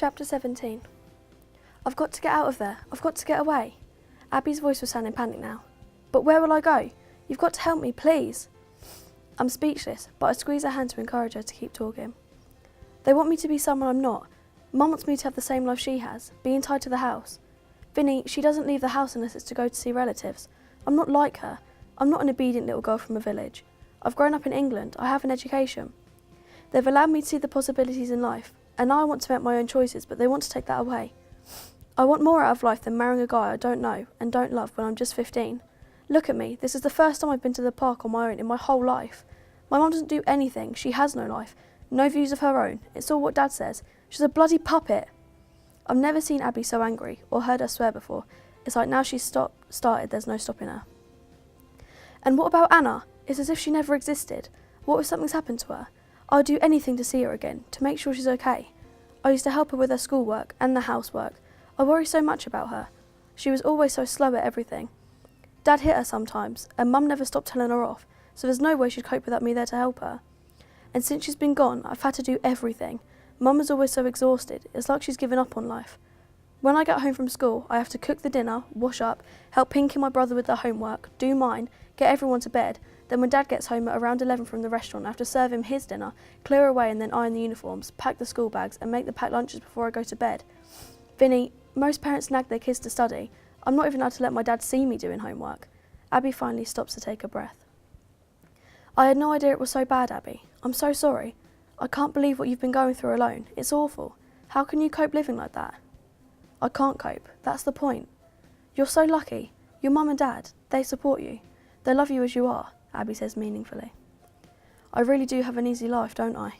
Chapter 17. I've got to get out of there. I've got to get away. Abby's voice was sounding panicked now. But where will I go? You've got to help me, please. I'm speechless, but I squeeze her hand to encourage her to keep talking. They want me to be someone I'm not. Mum wants me to have the same life she has, being tied to the house. Vinny, she doesn't leave the house unless it's to go to see relatives. I'm not like her. I'm not an obedient little girl from a village. I've grown up in England. I have an education. They've allowed me to see the possibilities in life, and now I want to make my own choices, but they want to take that away. I want more out of life than marrying a guy I don't know and don't love when I'm just 15. Look at me. This is the first time I've been to the park on my own in my whole life. My mum doesn't do anything. She has no life. No views of her own. It's all what Dad says. She's a bloody puppet. I've never seen Abby so angry or heard her swear before. It's like now she's started, there's no stopping her. And what about Anna? It's as if she never existed. What if something's happened to her? I'll do anything to see her again, to make sure she's okay. I used to help her with her schoolwork and the housework. I worry so much about her. She was always so slow at everything. Dad hit her sometimes, and Mum never stopped telling her off, so there's no way she'd cope without me there to help her. And since she's been gone, I've had to do everything. Mum is always so exhausted, it's like she's given up on life. When I get home from school, I have to cook the dinner, wash up, help Pinky and my brother with their homework, do mine, get everyone to bed. Then when Dad gets home at around 11 from the restaurant, I have to serve him his dinner, clear away and then iron the uniforms, pack the school bags and make the packed lunches before I go to bed. Vinny, most parents nag their kids to study. I'm not even allowed to let my dad see me doing homework. Abby finally stops to take a breath. I had no idea it was so bad, Abby. I'm so sorry. I can't believe what you've been going through alone. It's awful. How can you cope living like that? I can't cope. That's the point. You're so lucky. Your mum and dad, they support you. They love you as you are, Abby says meaningfully. I really do have an easy life, don't I?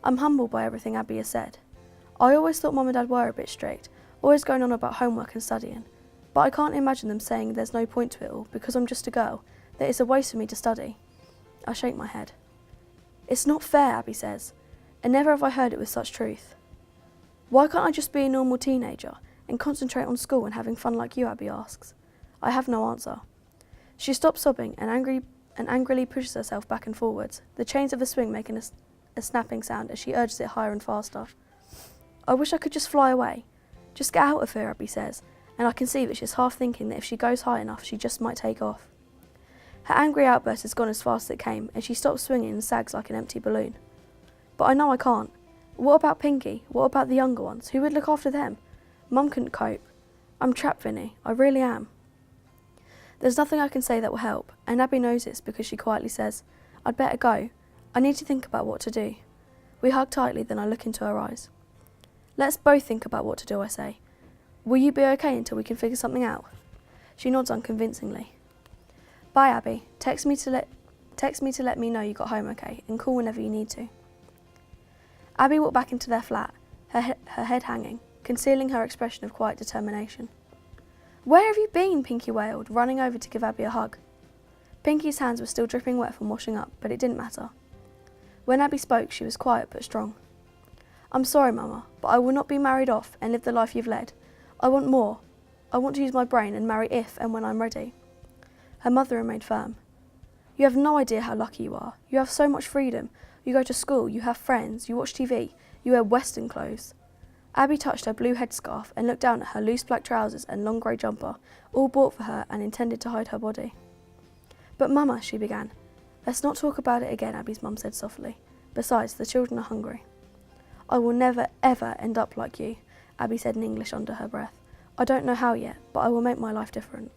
I'm humbled by everything Abby has said. I always thought mum and dad were a bit strict, always going on about homework and studying. But I can't imagine them saying there's no point to it all because I'm just a girl, that it's a waste for me to study. I shake my head. It's not fair, Abby says, and never have I heard it with such truth. Why can't I just be a normal teenager and concentrate on school and having fun like you, Abby asks. I have no answer. She stops sobbing and angrily pushes herself back and forwards, the chains of the swing making a snapping sound as she urges it higher and faster. I wish I could just fly away. Just get out of here, Abby says, and I can see that she's half thinking that if she goes high enough, she just might take off. Her angry outburst has gone as fast as it came, and she stops swinging and sags like an empty balloon. But I know I can't. What about Pinky? What about the younger ones? Who would look after them? Mum couldn't cope. I'm trapped, Vinny. I really am. There's nothing I can say that will help, and Abby knows this because she quietly says, I'd better go. I need to think about what to do. We hug tightly, then I look into her eyes. Let's both think about what to do, I say. Will you be okay until we can figure something out? She nods unconvincingly. Bye, Abby. Text me to let me know you got home okay, and call whenever you need to. Abby walked back into their flat, her head hanging, concealing her expression of quiet determination. Where have you been? Pinky wailed, running over to give Abby a hug. Pinky's hands were still dripping wet from washing up, but it didn't matter. When Abby spoke, she was quiet but strong. I'm sorry, Mama, but I will not be married off and live the life you've led. I want more. I want to use my brain and marry if and when I'm ready. Her mother remained firm. You have no idea how lucky you are. You have so much freedom. You go to school, you have friends, you watch TV, you wear Western clothes. Abby touched her blue headscarf and looked down at her loose black trousers and long grey jumper, all bought for her and intended to hide her body. But Mama, she began. Let's not talk about it again, Abby's mum said softly. Besides, the children are hungry. I will never, ever end up like you, Abby said in English under her breath. I don't know how yet, but I will make my life different.